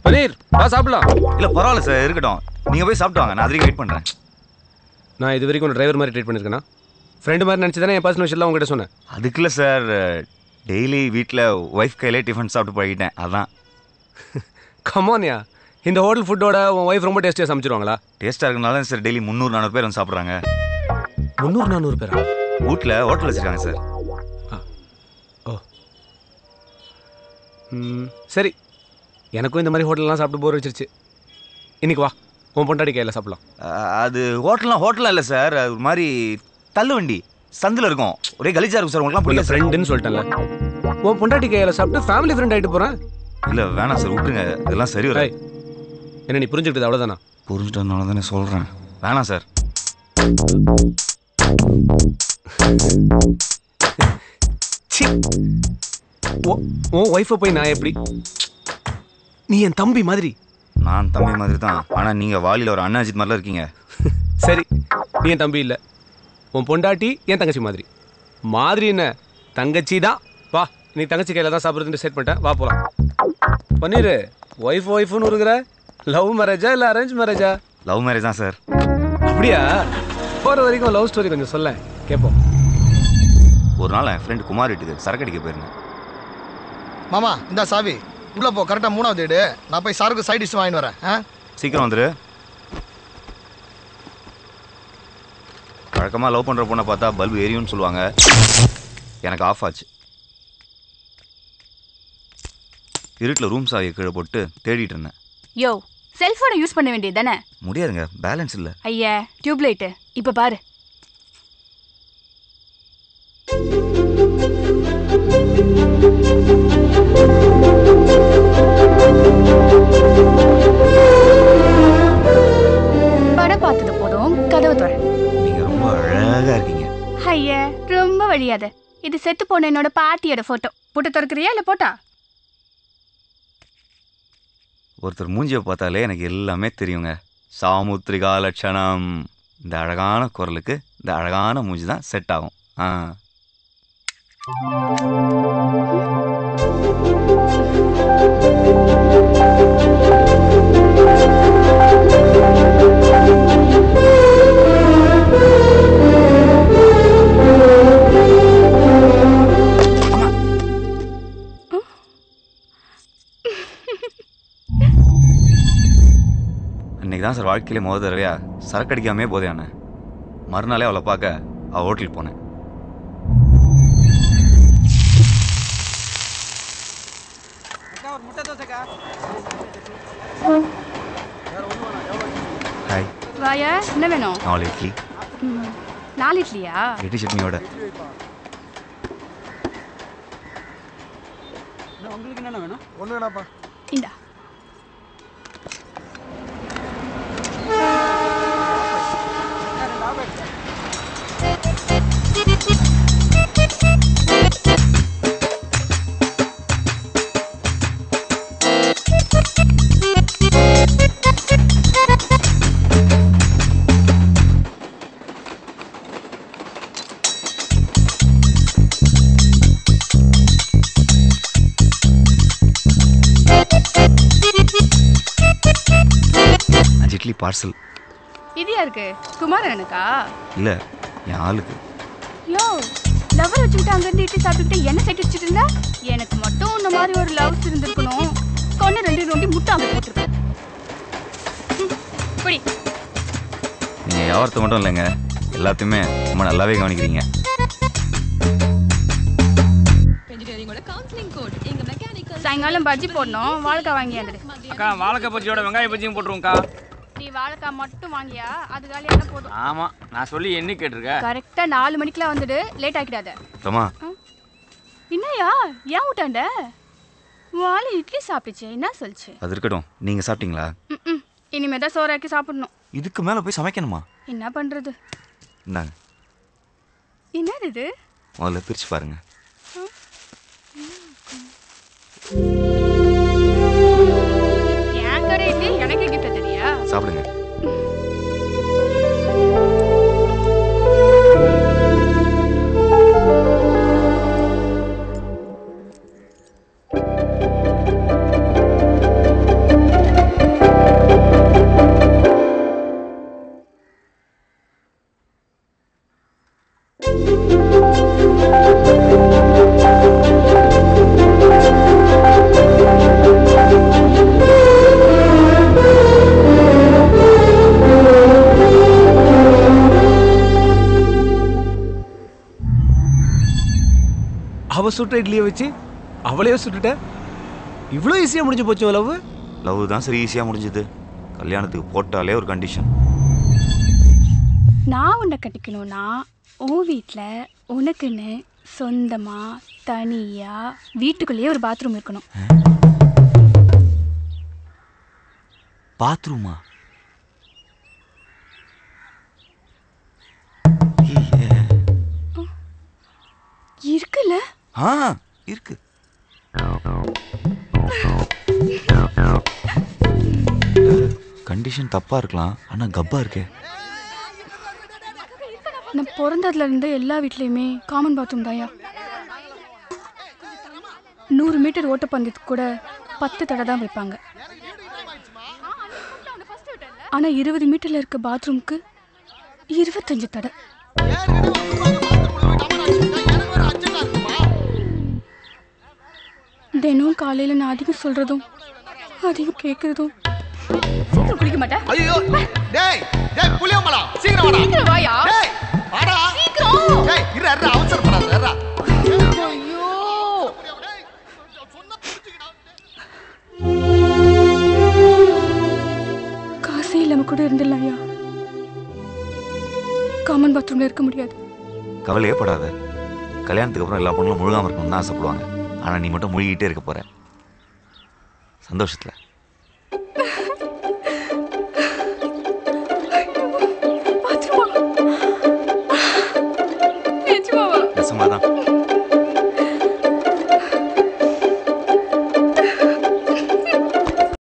பனீர் வா சாப்பிடலாம். இல்லை பரவாயில்ல சார், இருக்கட்டும். நீங்கள் போய் சாப்பிட்டு வாங்க, நான் அதுக்கு வெயிட் பண்ணுறேன். நான் இது வரைக்கும் ஒரு டிரைவர் மாதிரி ட்ரீட் பண்ணியிருக்கேனா? ஃப்ரெண்டு மாதிரி நினச்சி தானே என் பர்சனல் விஷயம்லாம் உங்ககிட்ட சொன்னேன். அதுக்கு இல்லை சார், டெய்லி வீட்டில் ஒய்ஃப் கையிலே டிஃபன் சாப்பிட்டு பழகிட்டேன், அதான். கமானியா, இந்த ஹோட்டல் ஃபுட்டோட உன் ஒய்ஃப் ரொம்ப டேஸ்டியாக சமைச்சிருவாங்களா? டேஸ்ட்டாக இருக்கனால தான் சார் டெய்லி 300-400 பேர் வந்து சாப்பிட்றாங்க. 300-400 பேரா? வீட்டில் ஹோட்டல் வச்சுருக்காங்க சார். ஓ சரி, எனக்கும் இந்த மாதிரி ஹோட்டல்லாம் சாப்பிட்டு போர் வச்சிருச்சு. இன்னைக்கு வா, உன் பொண்டாடி கையில் சாப்பிடலாம். அது ஹோட்டலாம் இல்லை சார், அது ஒரு மாதிரி தள்ளு வண்டி சந்தில் இருக்கும், ஒரே கலிஜா இருக்கும் சார். உங்களுக்குலாம் புரியல. ஃப்ரெண்டுன்னு சொல்லிட்டேன்ல, உன் பொண்டாட்டி கையில் சாப்பிட்டு ஃபேமிலி ஃப்ரெண்ட் ஆகிட்டு போகிறேன். இல்லை வேணாம் சார், விட்டுருங்க, இதெல்லாம் சரி வர. என்ன நீ புரிஞ்சுக்கிட்டது அவ்வளோதானா? புரிஞ்சுட்டதுனால தானே சொல்கிறேன், வேணாம் சார். உன் ஒய்ஃபை போய் நான் எப்படி? நீ என் தம்பி மாதிரி. நான் தம்பி மாதிரி தான், ஆனால் நீங்கள் வாலியில் ஒரு அண்ணாஜித் மாதிரிலாம் இருக்கீங்க. சரி, நீ என் தம்பி இல்லை, உன் பொண்டாட்டி என் தங்கச்சி மாதிரி. மாதிரி என்ன, தங்கச்சி தான். வா, நீ தங்கச்சி கையில் தான் சாப்பிட்றதுன்னு செட் பண்ணிட்டேன், வா போகலாம். பன்னீர், ஒய்ஃப்னு இருக்கிற, லவ் மேரேஜா இல்லை அரேஞ்ச் மேரேஜா? லவ் மேரேஜ் தான் சார். அப்படியா? போகிற வரைக்கும் லவ் ஸ்டோரி கொஞ்சம் சொல்ல கேட்போம். ஒரு நாள் என் ஃப்ரெண்டு குமார் வீட்டுக்கு சரக்கு அடிக்க போயிருந்தேன். மாமா இந்த சாவி உள்ள போ, கரெக்டாக 3வது வீடு. நான் போய் சாருக்கு சைட் டிஷ் வாங்கிட்டு வரேன். சீக்கிரம் வந்துரு. வழக்கமாக லவ் பண்ணுற பொண்ணை பார்த்தா பல்பு எரியும்னு சொல்லுவாங்க, எனக்கு ஆஃப் ஆச்சு. இருட்டில் ரூம் சாவியை கீழே போட்டு தேடிட்டு இருந்தேன். யோ, செல்போனை யூஸ் பண்ண வேண்டியது தானே? முடியாதுங்க, பேலன்ஸ் இல்லை. ஐயா, டியூப்லைட்டு இப்போ பாரு. படம் பார்த்தது போதும், கதவு தர. நீங்க ரொம்ப அழகா இருக்கீங்க. ஐயா, ரொம்ப வழியாத. இது செத்து போன என்னோட பாட்டியோட போட்டோ. போட்டு திறக்கிறியா இல்ல போட்டா? ஒருத்தர் மூஞ்சியை பார்த்தாலே எனக்கு எல்லாமே தெரியுங்க. சாமுத்திரிகா லட்சணம். இந்த அழகான குரலுக்கு இந்த அழகான மூஞ்சி தான் செட் ஆகும். அன்னைக்கு தான் சார் வாழ்க்கையிலே முதல் தடவையா சரக்கு அடிக்காமே போதையான. மறுநாளே அவளை பார்க்க அவள் ஹோட்டலுக்கு போனேன். ஹாய். வாயா, என்ன வேணும்? 4 இட்லி. 4 இட்லியா? இட்லி சட்னியோட. உங்களுக்கு என்ன வேணும்? ஒன்று வேணாப்பா. இந்தா. இட்லி பார்சல். இது யாருக்கு? குமாரனுக்கா? இல்ல, என் ஆளுக்கு. யோ, லவர் வச்சுக்கிட்டு அங்கேருந்து இட்லி சாப்பிட்டுக்கிட்டு என்ன சைட் வச்சுட்டு இருந்தா? எனக்கு மட்டும் இந்த மாதிரி ஒரு லவ்ஸ் இருந்திருக்கணும். கொண்டு 2 நொண்டி முட்டை அங்கே போட்டுருப்பேன். குடி. நீங்க வியாபாரத்தை மட்டும் இல்லைங்க, எல்லாத்தையுமே ரொம்ப நல்லாவே கவனிக்கிறீங்க. சாயங்காலம் பஜ்ஜி போடணும், வாழைக்காய் வாங்கி வந்துடு. அக்கா, வாழைக்காய் பஜ்ஜியோட வெங்காய பஜ்ஜியும் போட்டுருவோம்க்கா. நீ வாழைக்காய் மட்டும் வாங்கியா? அது காலியான போதும். ஆமா, நான் சொல்லி என்ன கேட்டிருக்க? கரெக்டா 4 மணிக்கெல்லாம் வந்துடு, லேட் ஆக்கிடாத. தம்மா, என்னையா ஏன் விட்டாண்ட? வாழை இட்லி சாப்பிடுச்சு, என்ன சொல்லுச்சு? அது இருக்கட்டும், நீங்க சாப்பிட்டீங்களா? இனிமே தான் சோறாக்கி சாப்பிடணும். இதுக்கு மேல போய் சமைக்கணுமா? என்ன பண்றது? இந்தாங்க. என்னது இது? முதல்ல பிரிச்சு பாருங்க. என் கடை இட்லி எனக்கு கிஃப்ட் தெரியா? சாப்பிடுங்க. அவ சுட்ட இட்லியை வச்சு அவளையே சுட்டுட்ட. இவ்வளோ ஈஸியாக முடிஞ்சு போச்சு லவ். லவ் தான் சரி ஈஸியாக முடிஞ்சுது. கல்யாணத்துக்கு போட்டாலே ஒரு கண்டிஷன். நான் உன்னை கட்டிக்கணும்னா உன் வீட்டில் உனக்குன்னு சொந்தமாக தனியாக வீட்டுக்குள்ளேயே ஒரு பாத்ரூம் இருக்கணும். பாத்ரூமா? இருக்குல்ல? ஆ இருக்கு. கண்டிஷன் தப்பா இருக்கலாம், ஆனா கப்பா இருக்கே. நான் பிறந்ததுல இருந்து எல்லா வீட்லயுமே காமன் பாத்ரூம் தான்யா. 100 மீட்டர் ஓட்டப்பந்தயத்துக்கு கூட 10 தடை தான் வைப்பாங்க. ஆனா 20 மீட்டர்ல இருக்க பாத்ரூம்க்கு 25 தடை. தினம் காலையில நான் அதிகம் சொல்றதும் அதிகம் கேட்கறதும். சீக்கிரம் குளிக்க மாட்டேன். ஐயோ டேய் டேய் புளியமலா சீக்கிரம் வாடா. சீக்கிரம் வாயா. டேய் வாடா சீக்கிரம். டேய் இரு இரு அவசரப்படாத இரு. ஐயோ காசே இல்லாம கூட இருந்துடலாம்யா. காமன் பாத்ரூம்ல இருக்க முடியாது. கவலையே படாத. கல்யாணத்துக்கு அப்புறம் எல்லா பொண்ணுங்களும் முழுகாம இருக்கணும்னு ஆசைப்படுவாங்க. ஆனா நீ மட்டும் முழுகிட்டே இருக்க போற சந்தோஷத்துல. நெசமாதான்.